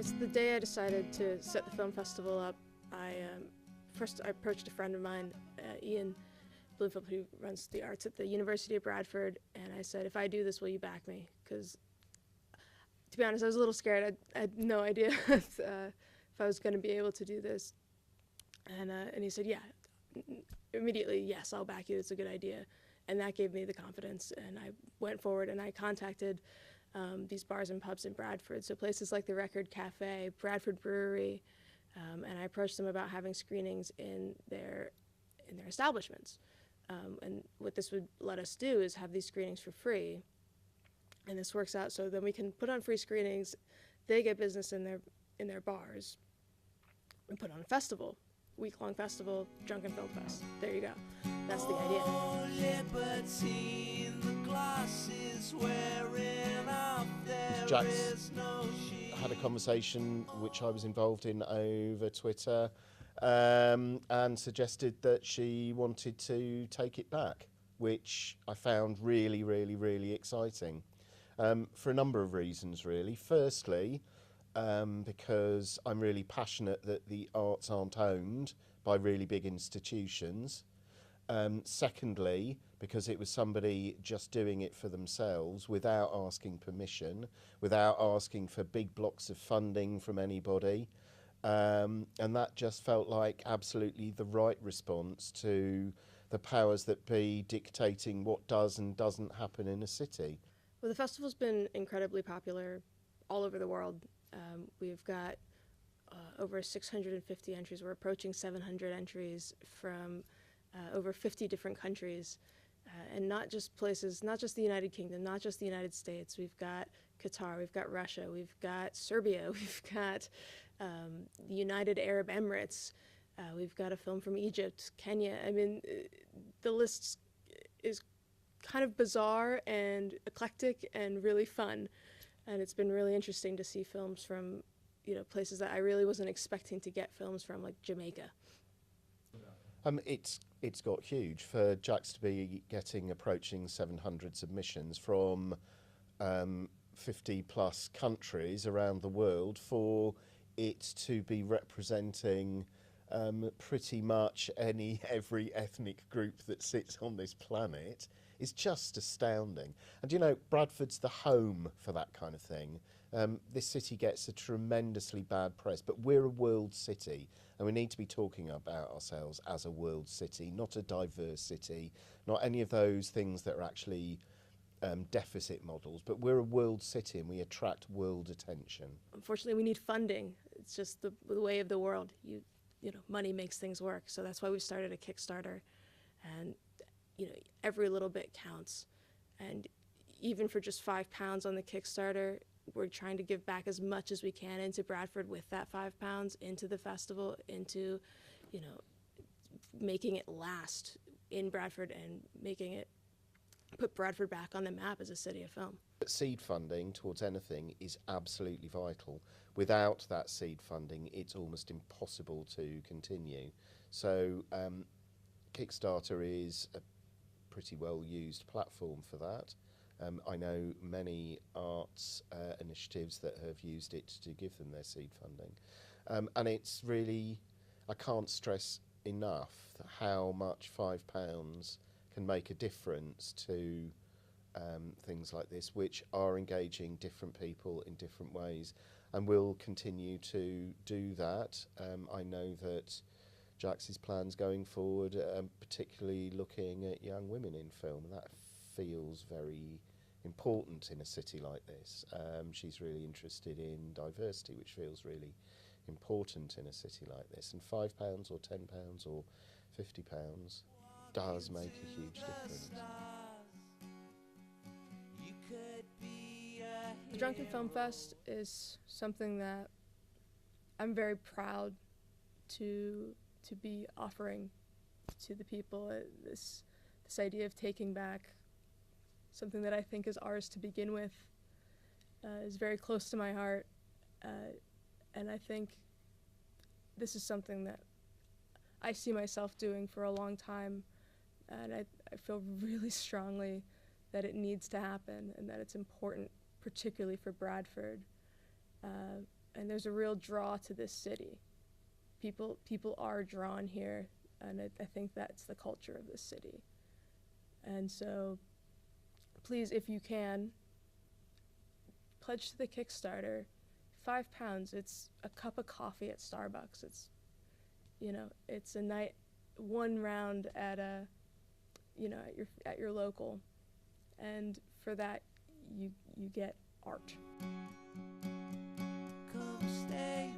Right, so the day I decided to set the film festival up, first I approached a friend of mine, Ian Bloomfield, who runs the arts at the University of Bradford, and I said, if I do this, will you back me? Because, to be honest, I was a little scared. I had no idea if I was going to be able to do this. And he said, yeah, immediately, yes, I'll back you. It's a good idea. And that gave me the confidence, and I went forward and I contacted these bars and pubs in Bradford, so places like the Record Cafe, Bradford Brewery, and I approached them about having screenings in their establishments. And what this would let us do is have these screenings for free, and this works out so then we can put on free screenings, they get business in their bars, and put on a festival, week-long festival, Drunken Film Fest. There you go. That's the idea. Jax had a conversation which I was involved in over Twitter, and suggested that she wanted to take it back, which I found really, really, really exciting, for a number of reasons, really. Firstly, because I'm really passionate that the arts aren't owned by really big institutions. Secondly, because it was somebody just doing it for themselves without asking permission, without asking for big blocks of funding from anybody. And that just felt like absolutely the right response to the powers that be dictating what does and doesn't happen in a city. Well, the festival's been incredibly popular all over the world. We've got over 650 entries. We're approaching 700 entries from over 50 different countries, and not just places, not just the United Kingdom, not just the United States. We've got Qatar, we've got Russia, we've got Serbia, we've got the United Arab Emirates, we've got a film from Egypt, Kenya. I mean, the list is kind of bizarre and eclectic and really fun, and it's been really interesting to see films from, you know, places that I really wasn't expecting to get films from, like Jamaica. It's got huge for Jax to be getting approaching 700 submissions from 50 plus countries around the world, for it to be representing pretty much every ethnic group that sits on this planet is just astounding. And you know, Bradford's the home for that kind of thing. This city gets a tremendously bad press, but we're a world city, and we need to be talking about ourselves as a world city, not a diverse city, not any of those things that are actually deficit models, but we're a world city and we attract world attention. Unfortunately, we need funding. It's just the way of the world. You know, money makes things work, so that's why we started a Kickstarter, and you know, every little bit counts. And even for just £5 on the Kickstarter, we're trying to give back as much as we can into Bradford with that £5, into the festival, into, you know, making it last in Bradford and making it put Bradford back on the map as a city of film. Seed funding towards anything is absolutely vital. Without that seed funding, it's almost impossible to continue. So Kickstarter is a pretty well used platform for that. I know many arts initiatives that have used it to give them their seed funding. And it's really, I can't stress enough how much £5 can make a difference to things like this, which are engaging different people in different ways, and will continue to do that. I know that Jax's plans going forward, particularly looking at young women in film, and that feels very important in a city like this. She's really interested in diversity, which feels really important in a city like this, and £5 or £10 or £50 does make a huge difference. The Drunken Film Fest is something that I'm very proud to be offering to the people. This idea of taking back something that I think is ours to begin with is very close to my heart, and I think this is something that I see myself doing for a long time, and I feel really strongly that it needs to happen and that it's important, particularly for Bradford. and there's a real draw to this city. People are drawn here, and I think that's the culture of this city. And so, please, if you can, pledge to the Kickstarter. £5. It's a cup of coffee at Starbucks. It's, it's a night, one round at at your local, and for that, you get art. Come stay